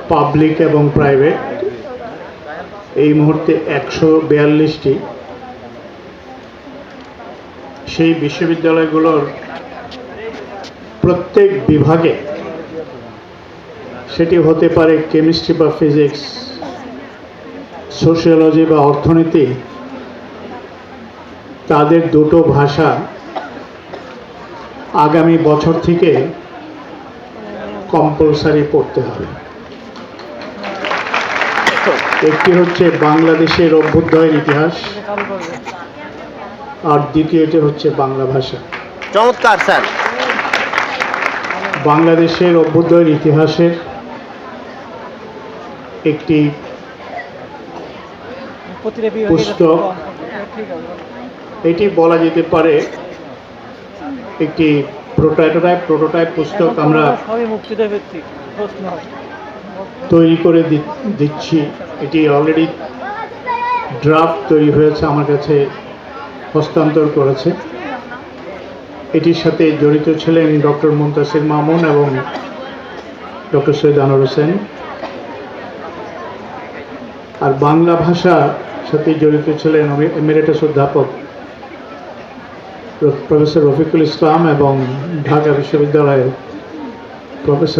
Public এবং private এই মুহূর্তে 142টি। সেই বিশ্ববিদ্যালয়গুলোর প্রত্যেক বিভাগে, সেটি হতে পারে কেমিস্ট্রি বা ফিজিক্স, সোশিওলজি বা অর্থনীতি, তাদের দুটো ভাষা আগামী বছর থেকে কম্পালসারি পড়তে হবে। একটি হচ্ছে বাংলাদেশের অভ্যুদয়ের ইতিহাস, আর দ্বিতীয়টি হচ্ছে বাংলা ভাষা। চমৎকার স্যার। বাংলাদেশের অভ্যুদয়ের ইতিহাসের একটি পুস্তক, এটি বলা যেতে পারে একটি প্রোটোটাইপ পুস্তক আমরা তৈরি করে দিচ্ছি। এটি অলরেডি ড্রাফট তৈরি হয়েছে, আমার কাছে হস্তান্তর করেছে। এটির সাথে জড়িত ছিলেন ডক্টর মুনতাসির মামুন এবং ডক্টর সৈয়দ আনোয়ার হোসেন। আর বাংলা ভাষার সাথে জড়িত ছিলেন এমেরিটাস অধ্যাপক প্রফেসর রফিকুল ইসলাম এবং ঢাকা বিশ্ববিদ্যালয়ের প্রফেসর